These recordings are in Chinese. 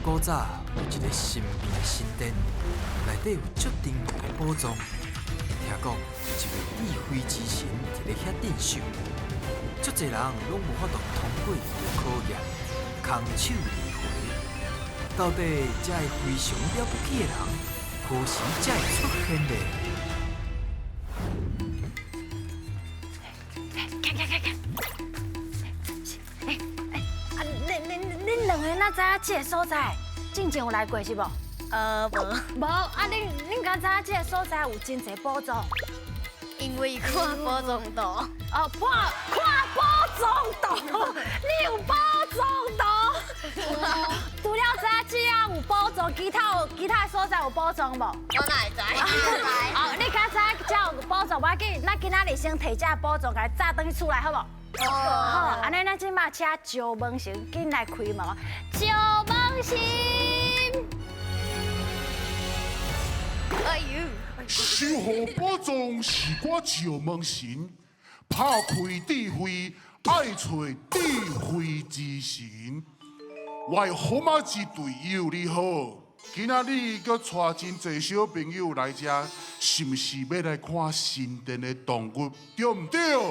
古早有一个神秘的神殿，内底有足珍贵的宝藏。听讲有一位智慧之神伫咧遐镇守，足侪人拢无法度通过伊的考验，空手而回。到底这个非常了不起的人，何时才会出现呢？恁两个哪知影这个所在？之前有来过是无？无啊！恁敢知影这个所在有真侪宝藏？因为看宝藏图。哦，看宝藏图，你有宝藏图？除了知影这有宝藏，其他的所在有宝藏无？我哪会知？哦，你敢知影这有宝藏？无紧，咱今仔日先摕这宝藏，甲炸转去厝内，好无？好，安尼咱即马请石门神紧来开门。石门神，哎呦！守护宝藏是我石门神，拍开智慧爱找智慧之神。我的好马之队友你好，今仔日搁带真侪小朋友来遮，是毋是要来看神殿的动物，对毋对？对。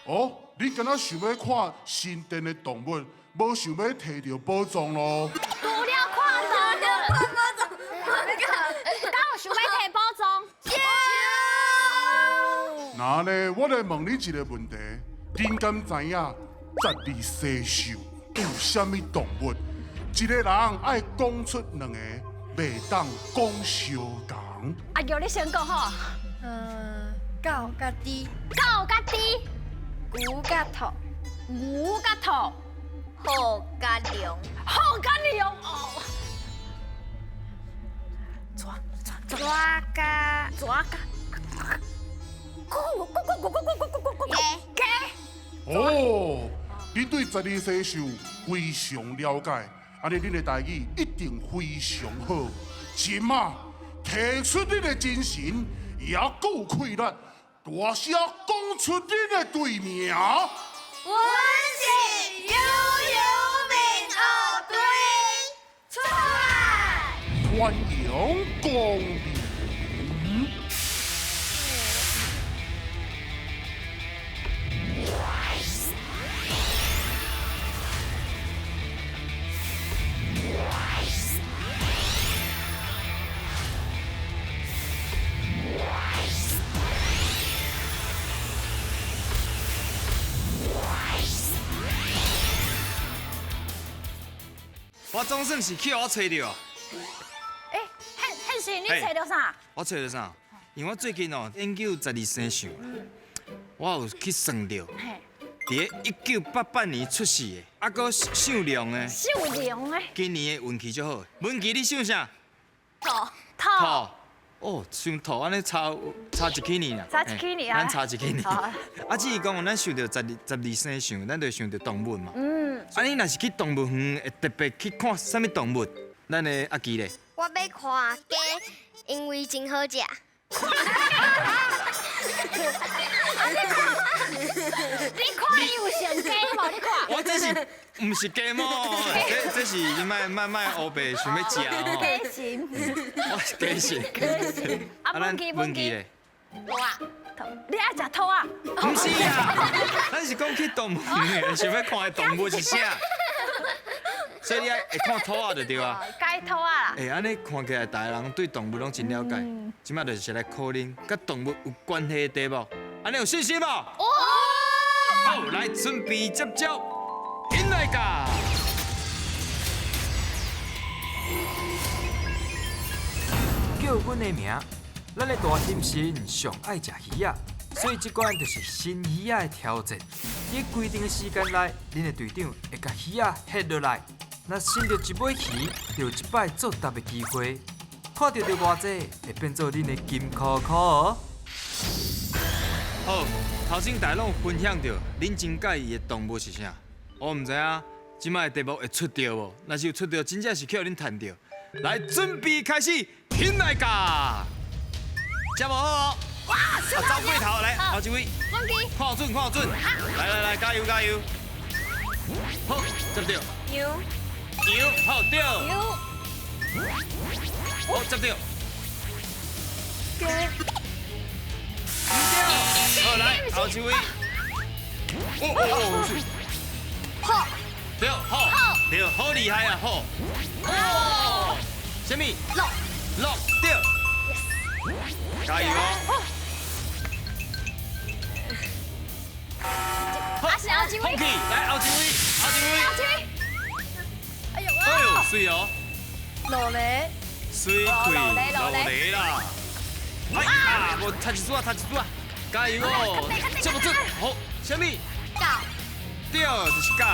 哦，你敢若想要看神殿的动物，无想要摕到宝藏咯？除了看到了看宝藏，敢有想要摕宝藏？那呢，我来问你一个问题：恁敢知影12生肖有啥物动物？一个人爱讲出两个，袂当讲相同。阿舅，你先讲好。狗甲猪，狗甲猪，牛甲兔，牛甲兔，虎甲龙，虎甲龙哦。蛇甲蛇甲，鸡。哦，你对12生肖非常了解，安尼恁的台语一定非常好。今嘛，提出恁的精神，也够气力，大声讲出恁的队名。阮是悠悠民乐队，出来！欢迎光临。我总算是去我找到。哎，汉是你找到啥？我找到啥？因为我最近哦研究12生肖，我有去算到，伫1988年出世的，啊个姓梁的，秀良的。今年的运气就好。文琪，你姓啥？兔，兔。哦，姓兔，安尼差一起年啊。差一起年啊咱差一起年。好啊，只是讲咱想到12生肖，咱就想到动物嘛。啊，你若是去动物园，会特别去看啥物动物？咱的阿基咧。我要看鸡，因为真好食。你看伊有上鸡无？你看。我这是毋是鸡毛？这是你卖黑白想要食哦。鸡心。我是鸡心。啊，文琪咧？兔啊，你爱食兔啊？毋是啊，咱是讲去动物园想要看的动物是啥？所以你会看兔仔就对啊。该兔啊啦。安尼看起来，大家人对动物拢真了解。即摆就是来考恁，甲动物有关系的题目，安尼有信心无？哦。好，来准备接招，引来甲。叫阮的名，咱的大天神上爱食鱼仔，所以这关就是新鱼仔的挑战。在规定的时间内，恁的队长会甲鱼仔下落来。若伸到一尾鱼，就有一摆作答的机会。看到的偌济，会变做恁的金箍箍哦。好，头先大家拢分享到恁真介意的动物是啥？我唔知影，即摆题目会出到无？若是有出到，真正是去互恁趁到。来，准备开始，引来甲，接无好哦。哇，走过头来，后一位，文琪。看准，看准，来，加油！好，接到。羊，好对，有好接到，鸡，好来后一位，水，好，对，好，对，好厉害啊，好，什么？落对，加油哦！啊是后一位，放弃，来后一位，后一位，哎呦哎呦，水哦，落雷，水开落雷啦！哎啊，无差一组啊，加油哦！这不准，好，什么？狗，对，就是狗。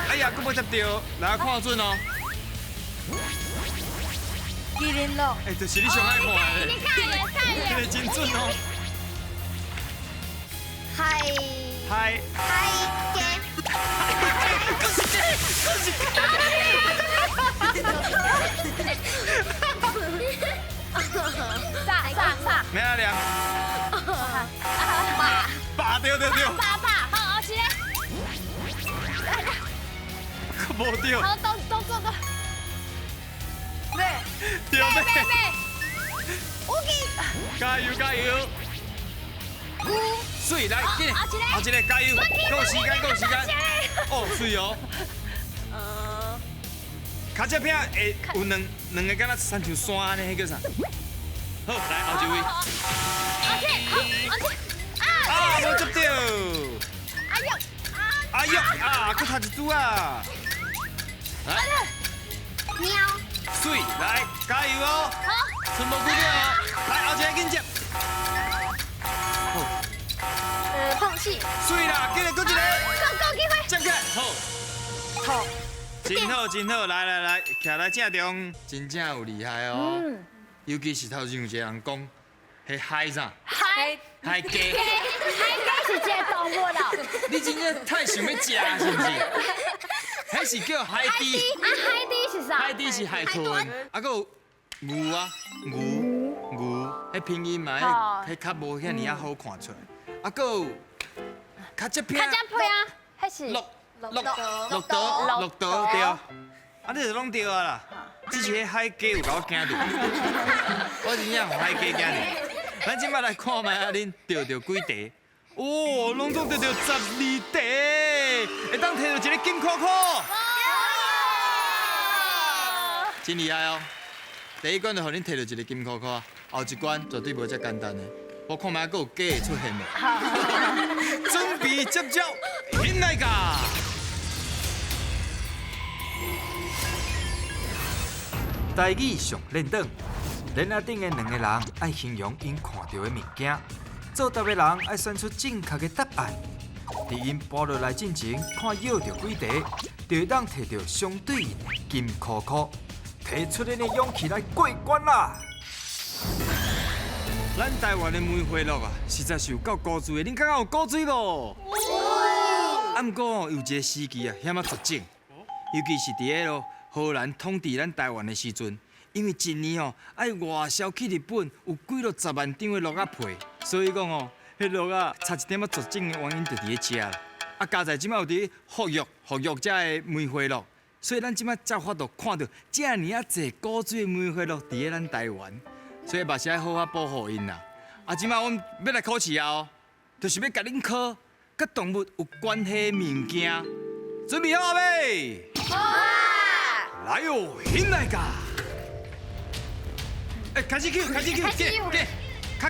哎呀，佫无接到，来看准哦。麒麟鹿，哎，就是你上爱看的，你看耶，这个真准哦。海嗨，鸡，上，咩啊亮？爸对，爸，好后一个，佫无对，好动作，对咩？乌鸡，加油！水来，紧的，后一个加油，够有时间。哦，水哦。卡这片会有两个敢若亲像山安尼，迄叫啥？好，来后一位。啊，无接到。哎呦啊，佫差一组啊！来，喵，水来，加油哦！剩无几秒哦，来后一个紧接。好，碰气，水啦，紧的，佫一个，够机会，接起来，好。头，真好，来，徛来正中，真正有厉害哦。尤其是头前有一个人讲，迄海啥？海鸡。海是一个动物咯。你真正太想要食是不是？迄是叫海猪。海猪是啥？海猪是海豚，啊，佫有牛啊，牛，迄拼音嘛，迄较无遐尼啊好看出来。啊，佫有较这片。较配啊，迄是鹿德对。啊，你就拢对啊啦。只是迄海鸡有甲我惊到，我真正有海鸡惊到。咱即摆来看卖啊，恁钓到几题？哦，拢总钓到12题，会当摕到一个金箍箍。真厉害哦！第一关就互恁摕到一个金箍箍，后一关绝对无遮简单的。我看卖还佫有鸡会出现的。准备接招，现来噶！台语上练档，连下顶的两个人爱形容因看到的物件，做答的人爱选出正确的答案。伫因步落来进前，看摇到几题，就会当摕到相对应的金箍箍，提出恁的勇气来过关啦！咱台湾的梅花鹿啊，实在是有够古锥的，恁敢有古锥无？啊，毋过有一个时期啊，险啊绝种，尤其是伫个荷兰统治咱台湾的时阵，因为一年哦爱外销去日本，有几落10万张的鹿仔皮，所以讲哦，迄鹿仔差一点绝种的原因就伫咧遮啦。啊，加在即摆有伫复育遮的梅花鹿，所以咱即摆才有法度看到遮尔啊侪古锥的梅花鹿伫咧咱台湾，所以嘛是爱好好保护因啦。啊，即摆我们要来考试啊哦，就是要甲恁考甲动物有关系的物件，准备好未？好啊！来哦，现来噶！开始 Q， 较紧的，文琪，较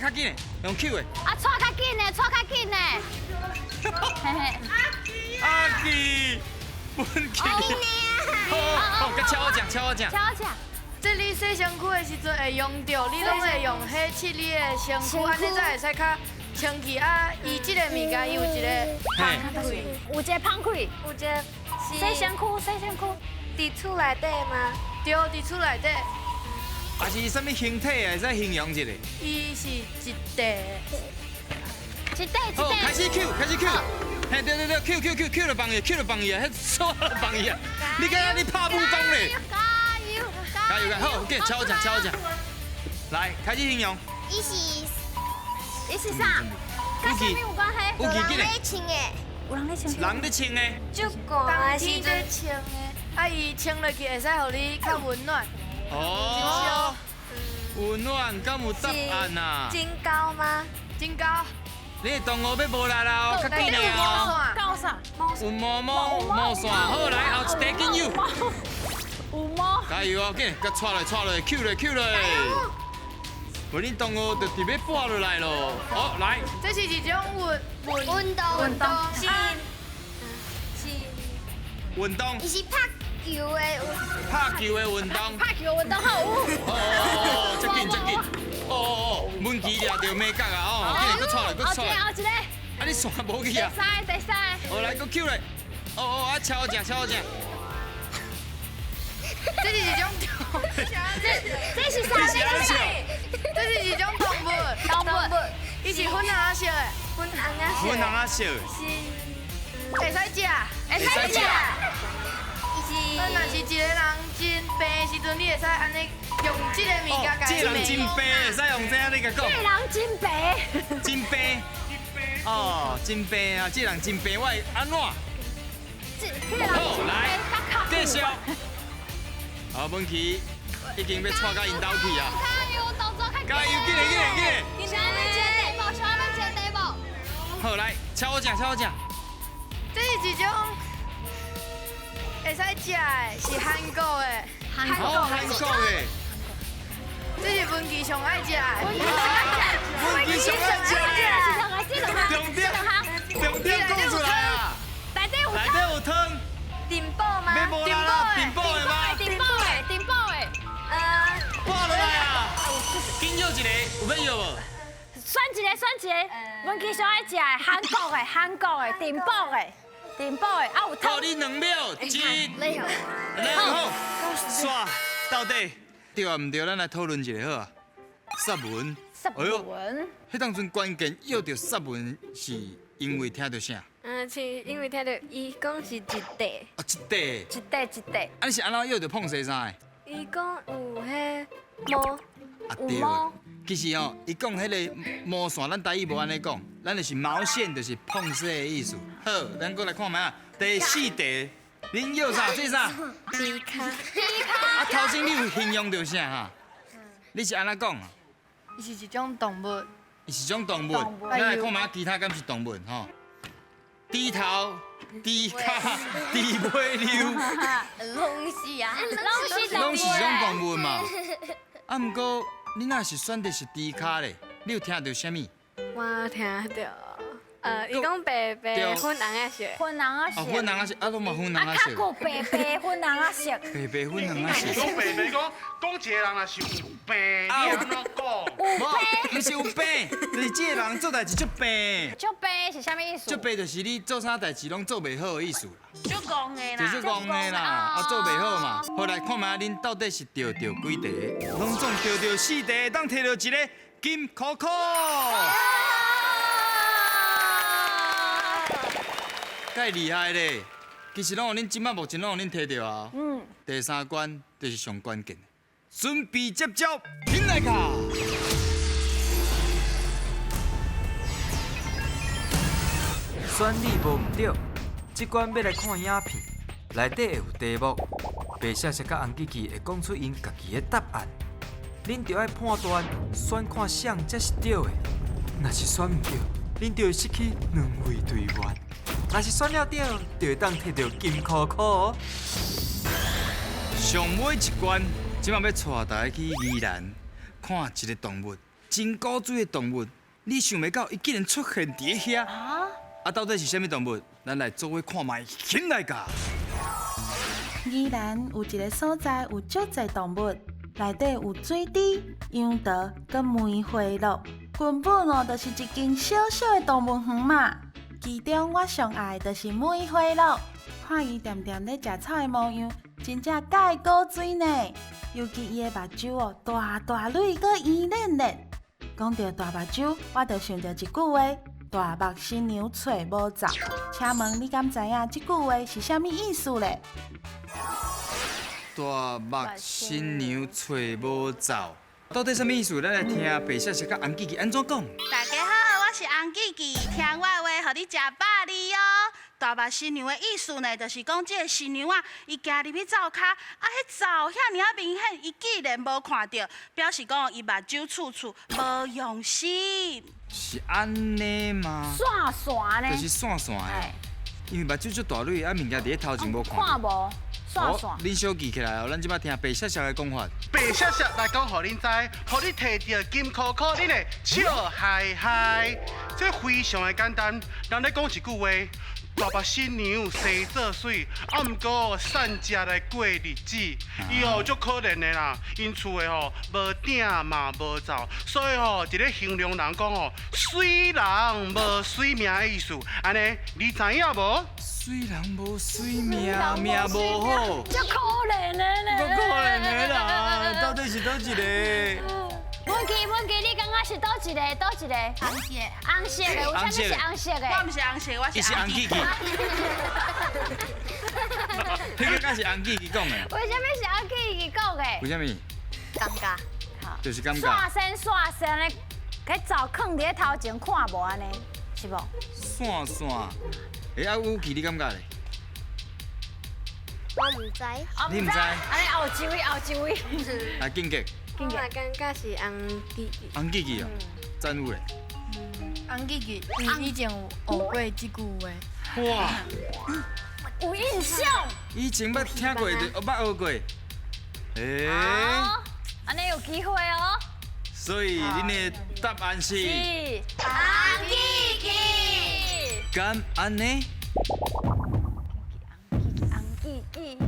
紧的，用 Q 的。啊，错较紧呢。阿基，文琪。好，甲敲我讲。这你洗身躯的时阵会用到，你拢会用迄拭你的身躯，安尼才会使较清气。啊，伊即个物件伊有一个芳气，有一个芳气，有一个洗身躯。伫厝内底吗？对，伫厝内底。啊是啥物形体啊？会使形容一下。伊是一袋。好，开始 Q。嘿，对 ，Q 就放伊，迄错了放伊啊！你敢若你拍武功咧？加油！好，给敲我讲。来，开始形容。伊是伊是啥？跟什么有关系？有记紧嘞，咧穿的，有人咧穿。人咧穿的，就冬寒的时天在阵，穿的，啊伊穿落去会使互你较温暖。哦，温暖敢有答案呐？真高吗？真高，你的同学要无力啦哦，较紧的哦。告啥？有毛毛毛线，好来后一题紧有，有毛。加油哦，紧，甲踹落，Q 落。无恁同学就特别跋落来咯。好来，这是一种运动，是运动，伊是拍球的拍球的运动。拍球运动好有。哦，接紧。哦，文琪抓着美角啊！哦，紧，搁踹落。后一个。啊，你线无去啊？第三。好来，搁 Q 咧。哦，啊，超正。这是一种动，这是啥？这是一种动物，伊是粉红色的，粉红粉红色，会使食。会使食。伊若是一个人真病的时阵，你会使安尼用这个物件这人真白，会使用这样你甲讲。这人真白。真白。哦，真白啊！这人真白，我会安怎？好，来，继续。好，文琪已经要带到因兜去啊！加油，动作快！加油，紧嘞！小妹接地步，小妹接地步。好，来，超正。这是一种会使食的，是韩国的。韩国的。这是文琪上爱食的。文琪上爱食的。重点讲出来啊！内底有汤。顶爆吗？要无啦，顶爆的吗？顶爆的。挂落来啊！紧要一个，有要要无？选一个。阮其上爱食的韩国的顶爆的，啊有汤。靠你2秒，1、2好，煞到底对啊唔对？咱来讨论一下好啊。杀文，迄当阵关键要着杀文，是因为听到啥？是因为听到伊讲是一地，啊，一地。一地。啊，你是安怎要着碰西衫的？伊讲有迄毛，啊对。其实哦，伊讲迄个毛线，咱台语无安尼讲，咱就是毛线，就是碰洗的意思。好，咱过来看觅啊，第4题，恁要啥？这啥？低卡，啊，头先你有形容到啥哈？你是安怎讲啊？伊是一种动物。伊是种动物，咱来看觅其他敢是动物吼。低头、低脚、低尾溜，拢是啊，拢是一种动物嘛。啊，毋过你若是选的是低脚咧，你有听到啥物？我听到，伊讲白粉红色，粉红色。哦，粉红色，啊，拢嘛粉红啊，色。较白粉红色。白粉红色。讲白白讲一个人若是有病，你安怎讲？无，毋是有病，就是这个人做代志足病。足白是啥物意思？足病就是你做啥代志拢做袂好的意思。足戆的啦。就是讲的啦，啊做袂好嘛。好来看觅恁到底是钓几题？拢总钓4题，当摕到一个金箍箍。介厉害咧！其实拢有恁即摆目前拢有恁摕到啊。第3关就是上关键的，准备接招，拼来卡！选你无毋对，即关要来看影片，内底会有题目，白色色甲红旗旗会讲出因家己的答案，恁着爱判断选看谁才是对的。若是选毋对，恁就会失去2位队员；若是选了对，就会当摕到金箍箍。上尾一关，即摆要带大家去宜兰看一个动物，真古锥的动物，你想袂到伊竟然出现伫遐。啊，到底是啥物动物？咱来做伙看卖，请来甲。宜兰有一个所在有足侪动物，内底有水猪、羊驼、佮梅花鹿，根本哦就是一间小小的动物园嘛。其中我上爱的就是梅花鹿，看伊恬恬咧食草的模样，真正介古锥呢。尤其伊的目睭哦，大大蕊佮圆嫩嫩。讲到大目睭，我就想到一句话：大目新娘找无走。请问你敢知影这句话是啥物意思咧？大目新娘找无走，到底啥物意思？咱来听白色色甲红旗旗安怎讲。大家好，我是红记记，听我的话，互你食饱哩哦。大目新娘的意思呢，就是讲这个新娘啊，伊行入去灶骹，迄灶遐尔啊明显，伊竟然无看到，表示讲伊目睭处处无用心。是安尼吗？散散呢？就是散散的哎，因为目睭足大蕊，啊物件伫咧头前无看。看无，散散。恁小记起来哦，咱即摆听白雪雪的讲法。白雪雪来讲，互恁知，互你摕到金箍箍，恁会笑嗨嗨。这非常的简单，人咧讲一句话。大目新娘生做水，啊，毋过善食来过日子，伊吼足可怜的啦。因厝的吼无鼎嘛无灶，所以吼一个形容人讲吼，水人无水命的意思。安尼，你知影无？水人无水命，命无好，足可怜的呢。足可怜的啦，到底是倒一个？文琪，你感觉是倒一个？红色。红色的，为什么是红色的？我毋是红色，我是红记。伊是红记记。迄个敢是红记记讲的？为什么是红记记讲的？为什么？尴尬。就是感觉。刷身咧，佮灶囥伫咧头前看无安尼，是无？散散，啊，有记你感觉咧？我唔知。你唔知？安尼后一位。啊，紧急。我嘛感觉是红记记。红记记哦，赞有咧。红记记，以前有学过即句话。哇！有印象。以前捌听过，捌学过。哦，安尼有机会哦。所以恁的答案是？是红记记。敢安尼？红记记。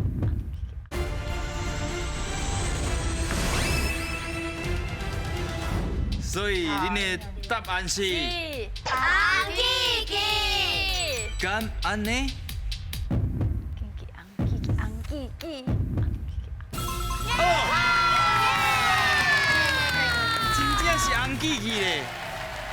所以恁的答案是？红记记。敢安尼？红记记。真正是红记记咧！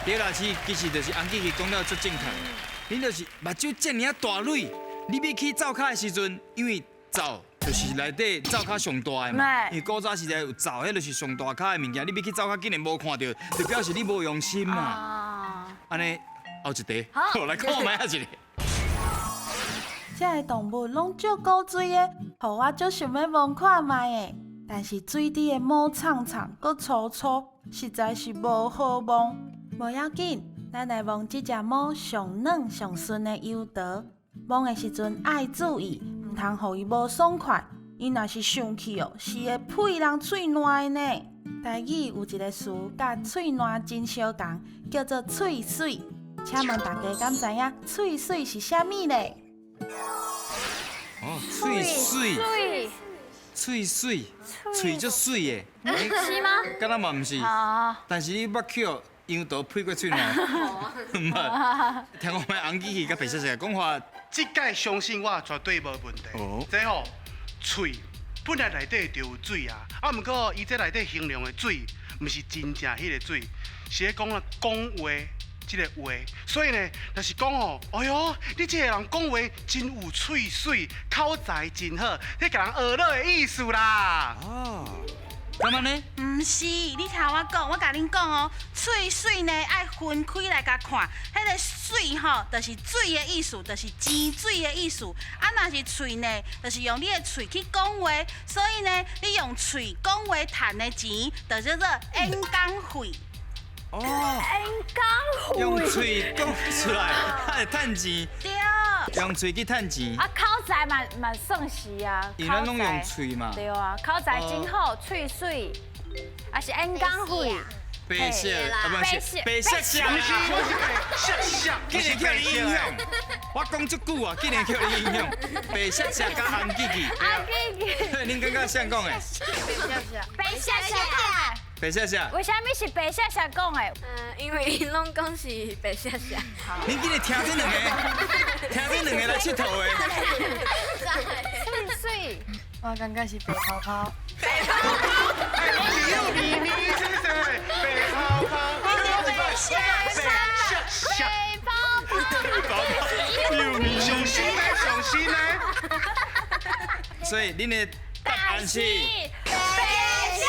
对啦，其实就是红记记讲了足正确。恁就是目睭遮尔大蕊，你要去灶骹的时阵，因为灶就是内底灶骹上大的嘛。因为古早时代有灶，迄就是上大骹的物件，你要去灶骹竟然无看到，就表示你无用心嘛。安尼后一题，好来看卖一个。这个动物拢足古锥的，互我足想要摸看卖的。但是水底的毛长长，搁粗粗，实在是无好摸。无要紧，咱来摸这只毛上软上顺的油桃。摸的时阵爱注意，唔通互伊无爽快。伊若是生气哦，是会呸人喙烂的呢。台语有一个词，甲喙烂真相共，叫做喙水。请问大家敢知影喙水是啥物咧？哦，脆水，脆水，脆足水的，是吗？敢若嘛毋是，啊。但是你捌捡杨桃配过喙烂，毋捌。听我们红记记甲白雪雪讲话，即届相信我绝对无问题。这吼喙本来内底就有水啊，毋过伊这内底形容的水，毋是真正迄个水，是咧讲话。即个话，所以呢，就是讲哦，哎哟，你这个人讲话真有喙水，口才真好，你甲人学乐的意思啦。哦，干嘛呢？毋是，你听我讲，我甲恁讲哦，喙水呢爱分开来甲看，迄个水吼，就是水的意思，就是钱水的意思。啊，若是喙呢，就是用你的喙去讲话，所以呢，你用喙讲话赚的钱，就叫做演讲费。哦，讲用嘴讲出来，还会趁钱。对。用嘴去趁钱。啊，口才嘛算是啊。因咱拢用嘴嘛。对啊，口才真好，喙水，啊是演讲费。白雪啊，不是白雪雪不是白雪雪，竟然叫你影响，我讲足久啊，竟然叫你影响。白雪雪加红记记。红记记。恁感觉谁讲的？白雪雪。白雪雪。为什么是白雪雪讲的？因为因拢讲是白雪雪。恁今日听这两个，听这两个来佚佗的。水水。我感觉是白泡泡。白泡泡。你又咪咪是谁？白泡泡。白雪雪。白泡泡。又咪上心呢，上心呢。所以恁的答案是白雪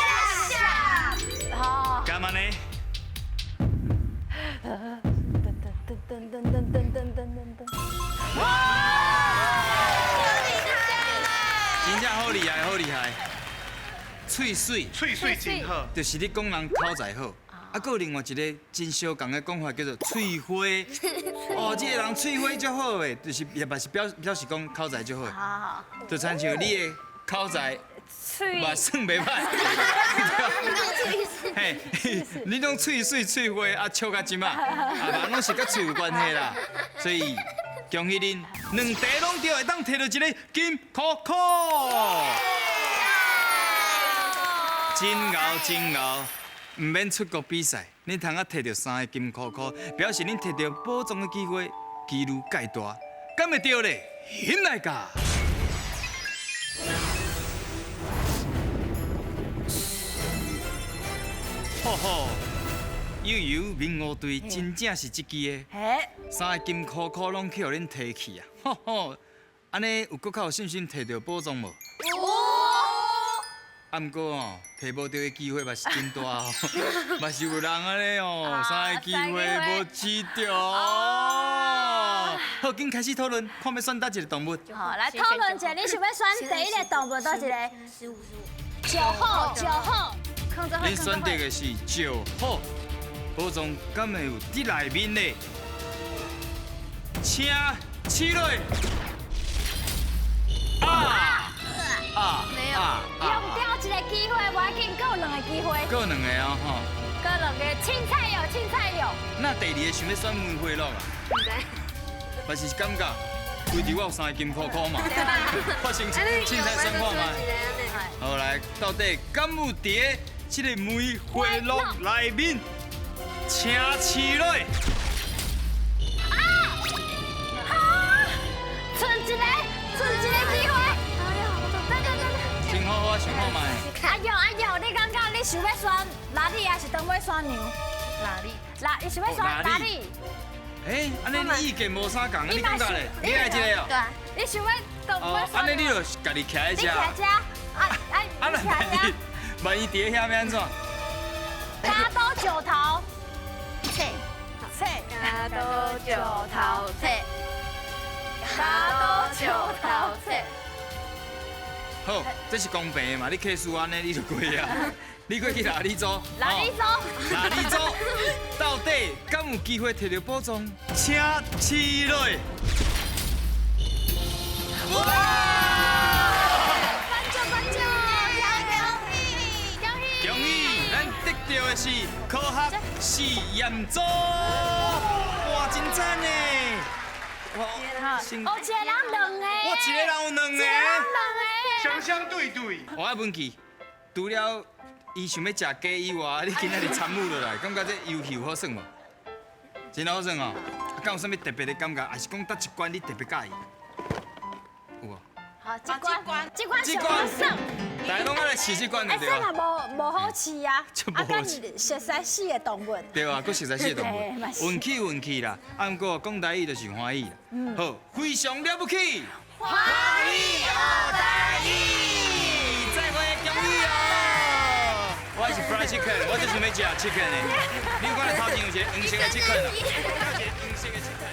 雪。好。干嘛呢？厉害，喙水，喙水真好。就是你讲人口才好。啊，还有另外一个真相共的讲法叫做喙花。哦，这个人喙花足好的，就是也是表示讲口才足好。好好，就亲像你的口才。喙嘛算袂歹，嘿，你拢喙水喙花啊，笑甲即马，啊，嘛拢是甲喙有关系啦，所以恭喜恁两题拢对，会当摕到一个金箍箍，真牛真牛，唔免出国比赛，恁通啊摕到3个金箍箍，表示恁摕到保重的机会几率介大，敢会对咧？现来甲。吼吼，悠悠民乐队真正是这支的，3个金箍箍拢去互恁摕去啊！吼吼，安尼有搁较有信心摕到宝藏无？啊，毋过哦，摕无到的机会嘛是真大哦，嘛是有人安尼哦，3个机会无取到哦。好，紧开始讨论，看要选哪一个动物？好，来讨论一下，你想要选第一个动物倒一个？9号，9号。恁选择的是9号，宝藏敢会有伫内面呢？请起来！没有，用掉一个机会，无要紧，还有2个机会。各2个啊吼。各2个，凊彩有，凊彩有。那第2个想要选梅花鹿啊？唔知。还是感觉，规条我有3个金箍箍嘛，发生凊彩选看嘛。好来，到底敢有伫这个梅花鹿内面，请起来！剩一个机会。真好好想看卖。哎呦，你感觉你想要选哪里还是当要选牛？你想要选哪里？哎，安尼你意见无啥共，你感觉咧？你爱这个哦？对。你想要当要选？安尼你就家己徛在遮。你徛遮。啊，万一伫遐要安怎？加多9头，加多9头切，加多9头切。好，这是公平的嘛？你客数安尼你就过啊？你过去哪里做？哪里做？哪里做？到底敢有机会摕到宝藏？请起来！得到的是科学试验组，哇，真赞呢！哦，一个人2个，我一个人有2个，一个人2个，双双对对。我爱问记，除了伊想要食鸡以外，你今仔日参与落来，感觉这游戏有好耍无？真好耍哦！敢有啥物特别的感觉，还是讲倒一关你特别介意？有无？好，这关上好耍。大家拢爱来试这关的对啊，吧？无好试啊，好试熟悉死的动物。对啊，佫熟悉死的动物，运气啦。啊，不过讲台语就是欢喜啦。好，非常了不起。欢喜学台语，再会，恭喜哦！我是 fried chicken，我就是要食 chicken 的。你看头前有一个黄色的 chicken 啊，有一个黄色的 chicken。